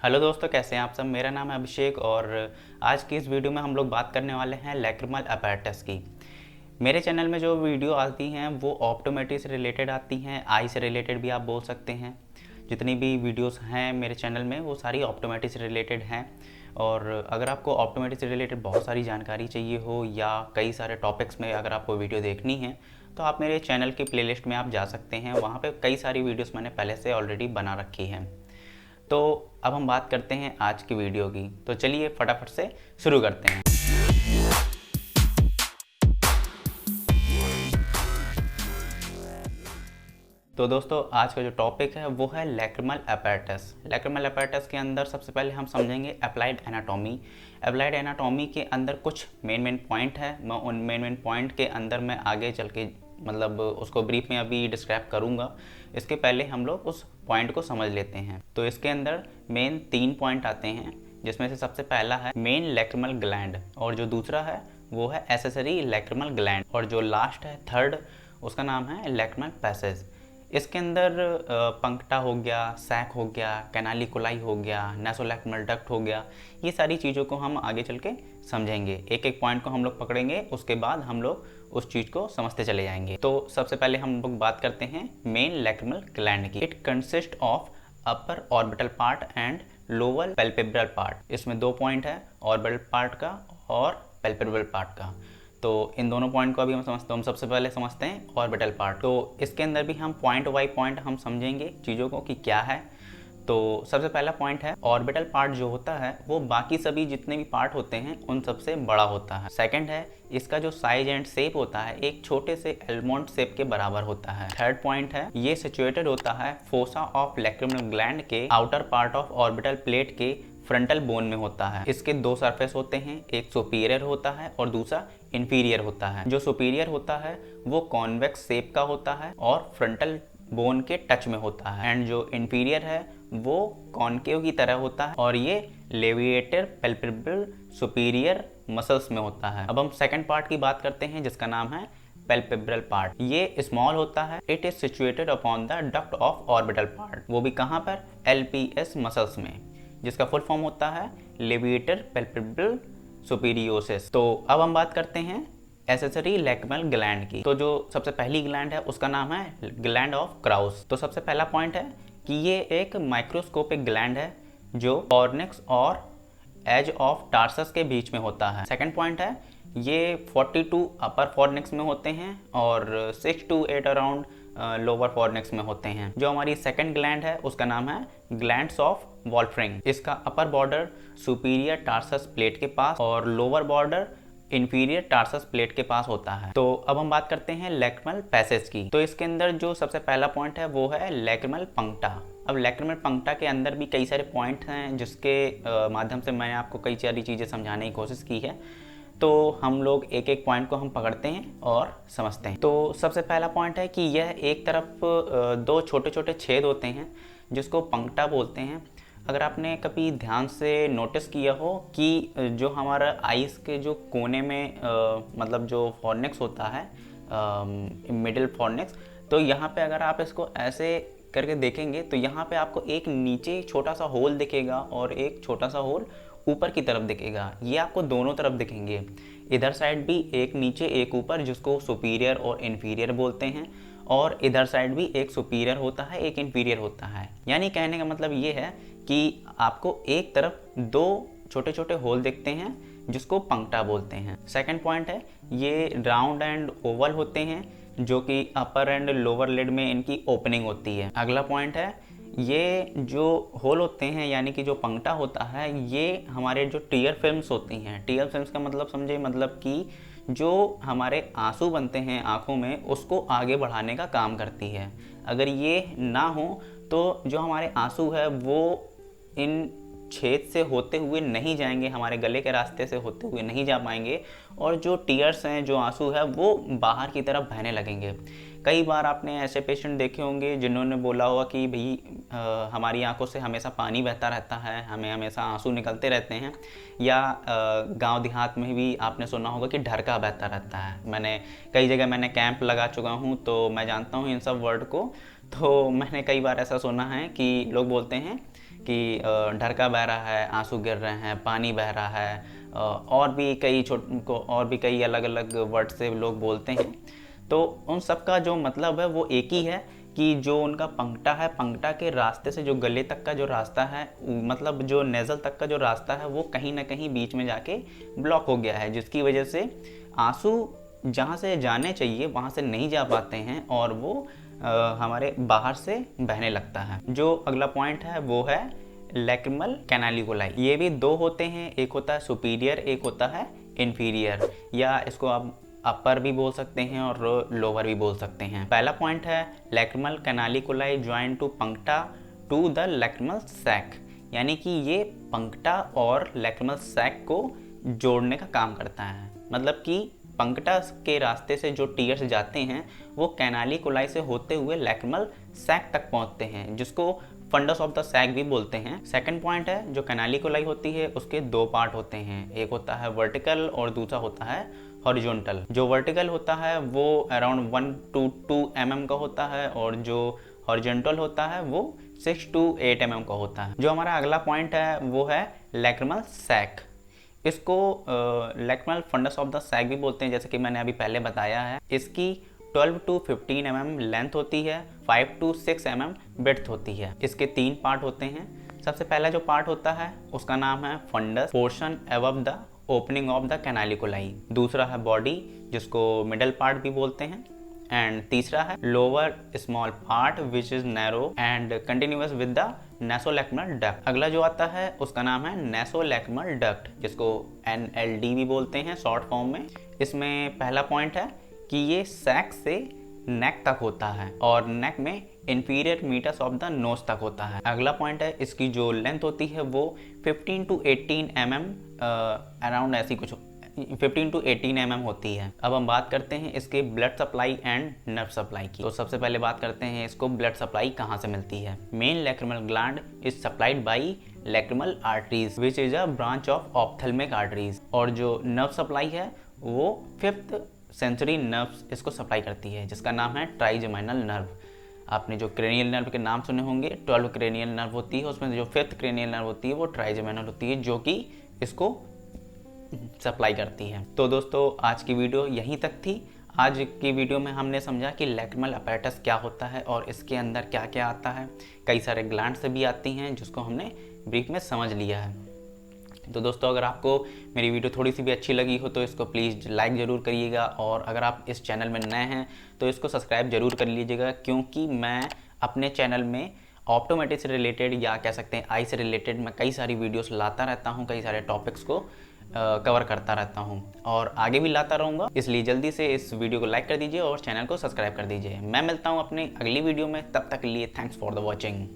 Hello दोस्तों, कैसे हैं आप सब। मेरा नाम है अभिषेक और आज की इस वीडियो में हम लोग बात करने वाले हैं लैक्रिमल अपैरेटस की। मेरे चैनल में जो वीडियो आती हैं वो ऑप्टोमेट्री से रिलेटेड आती हैं, आई से रिलेटेड भी आप बोल सकते हैं। जितनी भी वीडियोस हैं मेरे चैनल में वो सारी ऑप्टोमेट्री से रिलेटेड हैं। और अगर आपको ऑप्टोमेट्री से रिलेटेड बहुत सारी जानकारी चाहिए हो या कई सारे टॉपिक्स में अगर आपको वीडियो देखनी है तो आप मेरे चैनल की प्लेलिस्ट में आप जा सकते हैं। वहाँ पे कई सारी वीडियोस मैंने पहले से ऑलरेडी बना रखी हैं। तो अब हम बात करते हैं आज की वीडियो की। तो चलिए फटाफट से शुरू करते हैं। तो दोस्तों, आज का जो टॉपिक है वो है लैक्रिमल अपैरेटस। लैक्रिमल अपैरेटस के अंदर सबसे पहले हम समझेंगे अप्लाइड एनाटॉमी। अप्लाइड एनाटॉमी के अंदर कुछ मेन पॉइंट है। मैं उन मेन पॉइंट के अंदर मैं आगे चल के मतलब उसको ब्रीफ में अभी डिस्क्राइब करूँगा। इसके पहले हम लोग उस पॉइंट को समझ लेते हैं। तो इसके अंदर मेन 3 पॉइंट आते हैं, जिसमें से सबसे पहला है मेन लैक्रिमल ग्लैंड, और जो दूसरा है वो है एसेसरी लैक्रिमल ग्लैंड, और जो लास्ट है थर्ड उसका नाम है लैक्रिमल पैसेज। इसके अंदर पंक्टा हो गया, सैक हो गया, कैनालिकुलाई हो गया, नासोलैक्रिमल डक्ट हो गया, ये सारी चीज़ों को हम आगे चल के समझेंगे। एक एक पॉइंट को हम लोग पकड़ेंगे, उसके बाद हम लोग उस चीज़ को समझते चले जाएंगे। तो सबसे पहले हम लोग बात करते हैं मेन लैक्रिमल ग्लैंड की। It consist of upper orbital part and lower palpebral part. इसमें 2 पॉइंट है, ऑर्बिटल पार्ट का और पैल्पेब्रल पार्ट का। तो इन दोनों पॉइंट को अभी हम समझते हैं। हम सबसे पहले समझते हैं ऑर्बिटल पार्ट। तो इसके अंदर भी हम पॉइंट बाई पॉइंट हम समझेंगे चीज़ों को कि क्या है। तो सबसे पहला पॉइंट है ऑर्बिटल पार्ट जो होता है वो बाकी सभी जितने भी पार्ट होते हैं उन सबसे बड़ा होता है। सेकंड है इसका जो साइज एंड शेप होता है एक छोटे से एलमंड शेप के बराबर होता है। थर्ड पॉइंट है ये सिचुएटेड होता है फोसा ऑफ लैक्रिमल ग्लैंड के outer part of orbital plate के फ्रंटल बोन में होता है। इसके 2 सरफेस होते हैं, एक सुपीरियर होता है और दूसरा इंफीरियर होता है। जो सुपीरियर होता है वो कॉन्वेक्स शेप का होता है और फ्रंटल बोन के टच में होता है, एंड जो इंफीरियर है वो कॉनकेव की तरह होता है और ये लेविएटर पैल्पेब्रल सुपीरियर मसल्स में होता है। अब हम सेकंड पार्ट की बात करते हैं जिसका नाम है पैल्पेब्रल पार्ट। ये स्मॉल होता है। It is situated upon the duct of orbital part, वो भी कहाँ पर, LPS मसल्स में, जिसका फुल फॉर्म होता है लेविएटर पैल्पेब्रल सुपीरियोसिस। तो अब हम बात करते हैं एसेसरी लैक्रिमल ग्लैंड की। तो जो सबसे पहली ग्लैंड है उसका नाम है ग्लैंड ऑफ क्राउस। तो सबसे पहला पॉइंट है कि ये एक माइक्रोस्कोपिक ग्लैंड है जो फॉर्निक्स और एज ऑफ टार्सस के बीच में होता है। सेकंड पॉइंट है ये 42 अपर फॉर्निक्स में होते हैं और 6 to 8 अराउंड लोअर फॉर्निक्स में होते हैं। जो हमारी सेकंड ग्लैंड है उसका नाम है ग्लैंड्स ऑफ वॉल्फ्रिंग। इसका upper border superior tarsus plate के पास और lower border inferior tarsus plate के पास होता है। तो अब हम बात करते हैं लैक्रिमल पैसेज की। तो इसके अंदर जो सबसे पहला पॉइंट है वो है लैक्रिमल पंक्टा। अब लैक्रिमल पंक्टा के अंदर भी कई सारे पॉइंट हैं जिसके माध्यम से मैंने आपको कई सारी चीज़ें समझाने की कोशिश की है। तो हम लोग एक एक पॉइंट को हम पकड़ते हैं और समझते हैं। तो सबसे पहला पॉइंट है कि यह एक तरफ 2 छोटे छोटे छेद होते हैं जिसको पंक्टा बोलते हैं। अगर आपने कभी ध्यान से नोटिस किया हो कि जो हमारा आइस के जो कोने में मतलब जो फॉर्निक्स होता है, मिडिल फॉर्निक्स, तो यहाँ पे अगर आप इसको ऐसे करके देखेंगे तो यहाँ पे आपको एक नीचे छोटा सा होल दिखेगा और एक छोटा सा होल ऊपर की तरफ दिखेगा। ये आपको दोनों तरफ दिखेंगे, इधर साइड भी एक नीचे एक ऊपर, जिसको सुपीरियर और इन्फीरियर बोलते हैं, और इधर साइड भी एक सुपीरियर होता है एक इन्फीरियर होता है। यानी कहने का मतलब ये है कि आपको एक तरफ 2 छोटे छोटे होल दिखते हैं जिसको पंक्टा बोलते हैं। सेकंड पॉइंट है ये राउंड एंड ओवल होते हैं जो कि अपर एंड लोअर लिड में इनकी ओपनिंग होती है। अगला पॉइंट है ये जो होल होते हैं यानी कि जो पंक्टा होता है ये हमारे जो टीयर फिल्म्स होती हैं। टीयर फिल्म्स का मतलब समझे, मतलब कि जो हमारे आंसू बनते हैं आँखों में उसको आगे बढ़ाने का काम करती है। अगर ये ना हो तो जो हमारे आंसू है वो इन छेद से होते हुए नहीं जाएंगे, हमारे गले के रास्ते से होते हुए नहीं जा पाएंगे, और जो टीयर्स हैं, जो आंसू है, वो बाहर की तरफ बहने लगेंगे। कई बार आपने ऐसे पेशेंट देखे होंगे जिन्होंने बोला होगा कि भाई हमारी आंखों से हमेशा पानी बहता रहता है, हमें हमेशा आंसू निकलते रहते हैं। या गांव देहात में भी आपने सुना होगा कि ढरका बहता रहता है। मैंने कई जगह मैंने कैंप लगा चुका हूँ तो मैं जानता हूँ इन सब वर्ड को। तो मैंने कई बार ऐसा सुना है कि लोग बोलते हैं कि ढरका बह रहा है, आंसू गिर रहे हैं, पानी बह रहा है, और भी कई अलग अलग वर्ड से लोग बोलते हैं। तो उन सब का जो मतलब है वो एक ही है कि जो उनका पंक्टा है, पंक्टा के रास्ते से जो गले तक का जो रास्ता है, मतलब जो नेज़ल तक का जो रास्ता है, वो कहीं ना कहीं बीच में जाके ब्लॉक हो गया है, जिसकी वजह से आंसू जहाँ से जाने चाहिए वहाँ से नहीं जा पाते हैं और वो हमारे बाहर से बहने लगता है। जो अगला पॉइंट है वो है लैक्रिमल कैनालिकुलाई। ये भी दो होते हैं, एक होता है सुपीरियर, एक होता है इन्फीरियर, या इसको आप अपर भी बोल सकते हैं और लोअर भी बोल सकते हैं। पहला पॉइंट है lacrimal canaliculi join two puncta to the lacrimal sac, यानी कि ये पंक्टा और लैक्रिमल सैक को जोड़ने का काम करता है। मतलब कि पंक्टा के रास्ते से जो टीयर्स जाते हैं वो कैनालिकुलाई से होते हुए लैक्रिमल सैक तक पहुंचते हैं, जिसको फंडस ऑफ द सैक भी बोलते हैं। सेकंड पॉइंट है जो कैनालिकुलाई होती है उसके दो पार्ट होते हैं, एक होता है वर्टिकल और दूसरा होता है हॉरिजॉन्टल। जो वर्टिकल होता है वो अराउंड 1 to 2 mm का होता है और जो हॉरिजॉन्टल होता है वो 6 to 8 mm का होता है। जो हमारा अगला पॉइंट है वो है लैक्रिमल सैक। इसको lacrimal fundus of the sac भी बोलते हैं, जैसे कि मैंने अभी पहले बताया है। इसकी 12 to 15 mm लेंथ होती है, 5 to 6 mm ब्रेड्थ होती है। इसके 3 पार्ट होते हैं। सबसे पहला जो पार्ट होता है उसका नाम है fundus, portion above the opening of the canaliculi. दूसरा है बॉडी, जिसको मिडल पार्ट भी बोलते हैं, एंड तीसरा है lower small part which is narrow and continuous with the nasolacrimal duct. अगला जो आता है उसका नाम है नेसोलैक्रिमल डक्ट, जिसको NLD भी बोलते हैं शॉर्ट फॉर्म में। इसमें पहला पॉइंट है कि ये सैक से नेक तक होता है और नेक में inferior meatus of the nose तक होता है। अगला पॉइंट है इसकी जो लेंथ होती है वो 15 to 18 mm अराउंड ऐसी कुछ 15 to 18 mm होती है। अब हम बात करते हैं इसके blood supply and nerve supply की। तो सबसे पहले बात करते हैं इसको ब्लड सप्लाई कहाँ से मिलती है। Main lacrimal gland is supplied by lacrimal arteries which is a branch of ophthalmic arteries, और जो नर्व सप्लाई है वो 5th सेंसरी नर्व्स इसको सप्लाई करती है, जिसका नाम है ट्राइजेमिनल नर्व। आपने जो क्रेनियल नर्व के नाम सुने होंगे, 12 क्रेनियल नर्व होती है, उसमें जो 5th क्रेनियल नर्व होती है वो ट्राइजेमिनल होती है, जो कि इसको सप्लाई करती है। तो दोस्तों आज की वीडियो यहीं तक थी। आज की वीडियो में हमने समझा कि लैक्रिमल अपैरेटस क्या होता है और इसके अंदर क्या क्या आता है। कई सारे ग्लैंड से भी आती हैं, जिसको हमने ब्रीफ में समझ लिया है। तो दोस्तों अगर आपको मेरी वीडियो थोड़ी सी भी अच्छी लगी हो तो इसको प्लीज़ लाइक ज़रूर करिएगा, और अगर आप इस चैनल में नए हैं तो इसको सब्सक्राइब ज़रूर कर लीजिएगा, क्योंकि मैं अपने चैनल में ऑप्टोमेट्री से रिलेटेड या कह सकते हैं आई से रिलेटेड मैं कई सारी वीडियोस लाता रहता हूं, कई सारे टॉपिक्स को कवर करता रहता हूं और आगे भी लाता रहूँगा। इसलिए जल्दी से इस वीडियो को लाइक कर दीजिए और चैनल को सब्सक्राइब कर दीजिए। मैं मिलता हूँ अपनी अगली वीडियो में, तब तक के लिए थैंक्स फॉर द वॉचिंग।